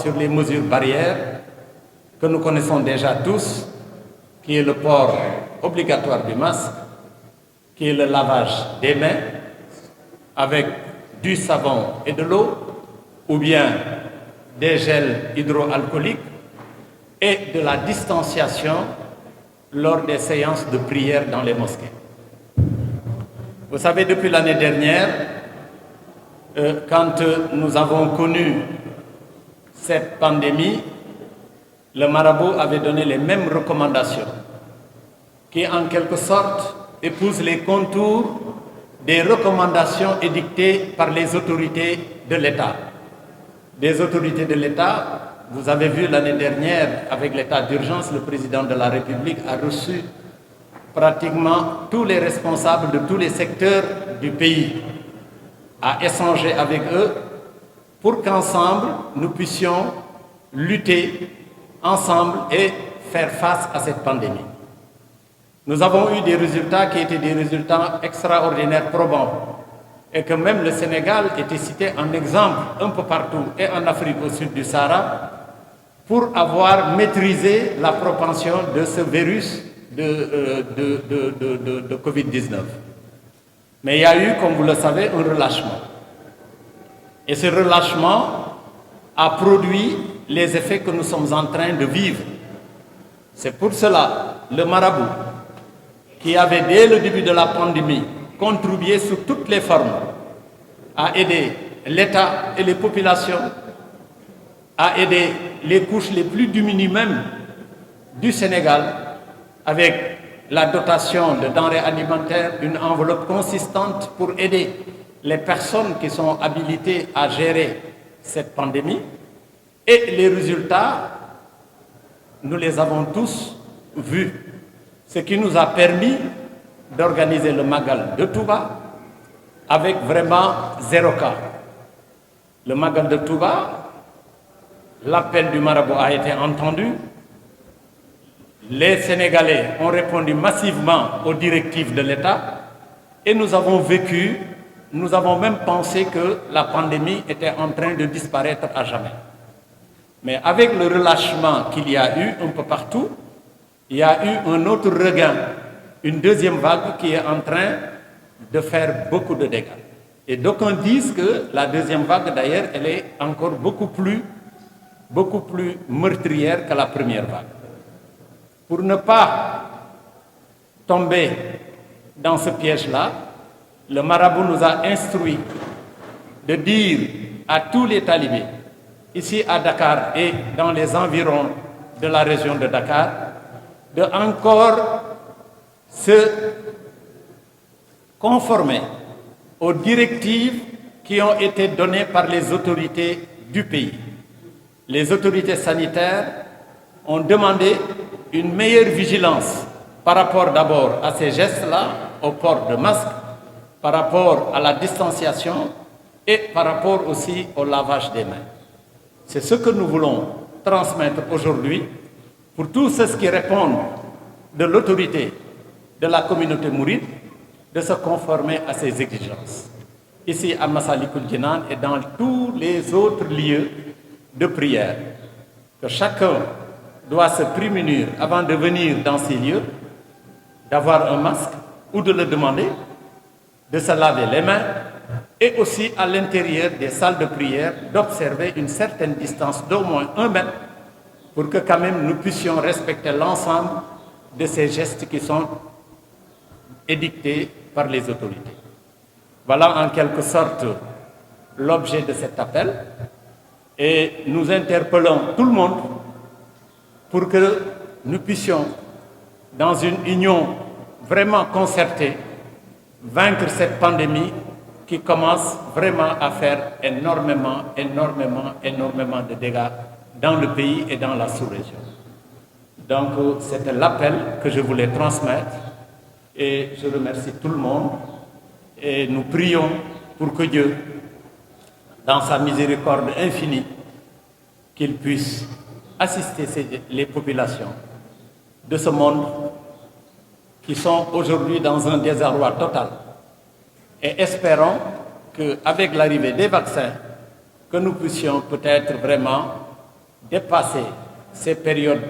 sur les mesures barrières que nous connaissons déjà tous, qui est le port obligatoire du masque, qui est le lavage des mains avec du savon et de l'eau, ou bien des gels hydroalcooliques et de la distanciation lors des séances de prière dans les mosquées. Vous savez, depuis l'année dernière, quand nous avons connu cette pandémie, le marabout avait donné les mêmes recommandations qui, en quelque sorte, épousent les contours des recommandations édictées par les autorités de l'État. Des autorités de l'État, vous avez vu l'année dernière, avec l'état d'urgence, le président de la République a reçu pratiquement tous les responsables de tous les secteurs du pays, a échangé avec eux pour qu'ensemble, nous puissions lutter ensemble et faire face à cette pandémie. Nous avons eu des résultats qui étaient des résultats extraordinaires, probants, et que même le Sénégal était cité en exemple un peu partout, et en Afrique au sud du Sahara, pour avoir maîtrisé la propension de ce virus de Covid-19. Mais il y a eu, comme vous le savez, un relâchement. Et ce relâchement a produit les effets que nous sommes en train de vivre. C'est pour cela, le marabout, qui avait dès le début de la pandémie contribué sous toutes les formes à aider l'État et les populations, à aider les couches les plus démunies même du Sénégal, avec la dotation de denrées alimentaires, une enveloppe consistante pour aider les personnes qui sont habilitées à gérer cette pandémie. Et les résultats, nous les avons tous vus. Ce qui nous a permis d'organiser le Magal de Touba avec vraiment 0 cas. Le Magal de Touba, l'appel du marabout a été entendu. Les Sénégalais ont répondu massivement aux directives de l'État et nous avons vécu, nous avons même pensé que la pandémie était en train de disparaître à jamais. Mais avec le relâchement qu'il y a eu un peu partout, il y a eu un autre regain, une deuxième vague qui est en train de faire beaucoup de dégâts. Et d'aucuns disent que la deuxième vague, d'ailleurs, elle est encore beaucoup plus meurtrière que la première vague. Pour ne pas tomber dans ce piège-là, le marabout nous a instruit de dire à tous les talibés, ici à Dakar et dans les environs de la région de Dakar, de encore se conformer aux directives qui ont été données par les autorités du pays. Les autorités sanitaires ont demandé une meilleure vigilance par rapport d'abord à ces gestes-là, au port de masque, par rapport à la distanciation et par rapport aussi au lavage des mains. C'est ce que nous voulons transmettre aujourd'hui pour tous ceux qui répondent de l'autorité de la communauté mouride de se conformer à ces exigences. Ici à Massalikul Jinan et dans tous les autres lieux de prière, que chacun doit se prémunir avant de venir dans ces lieux, d'avoir un masque ou de le demander, de se laver les mains et aussi à l'intérieur des salles de prière d'observer une certaine distance d'au moins 1 mètre pour que quand même nous puissions respecter l'ensemble de ces gestes qui sont édictés par les autorités. Voilà en quelque sorte l'objet de cet appel et nous interpellons tout le monde pour que nous puissions, dans une union vraiment concertée, vaincre cette pandémie qui commence vraiment à faire énormément de dégâts dans le pays et dans la sous-région. Donc c'était l'appel que je voulais transmettre et je remercie tout le monde et nous prions pour que Dieu, dans sa miséricorde infinie, qu'il puisse assister les populations de ce monde qui sont aujourd'hui dans un désarroi total. Et espérons qu'avec l'arrivée des vaccins, que nous puissions peut-être vraiment dépasser ces périodes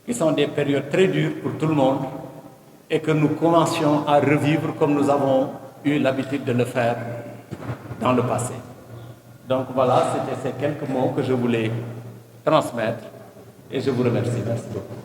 qui sont des périodes très dures pour tout le monde et que nous commencions à revivre comme nous avons eu l'habitude de le faire dans le passé. Donc voilà, c'était ces quelques mots que je voulais transmettre et je vous remercie. Merci beaucoup.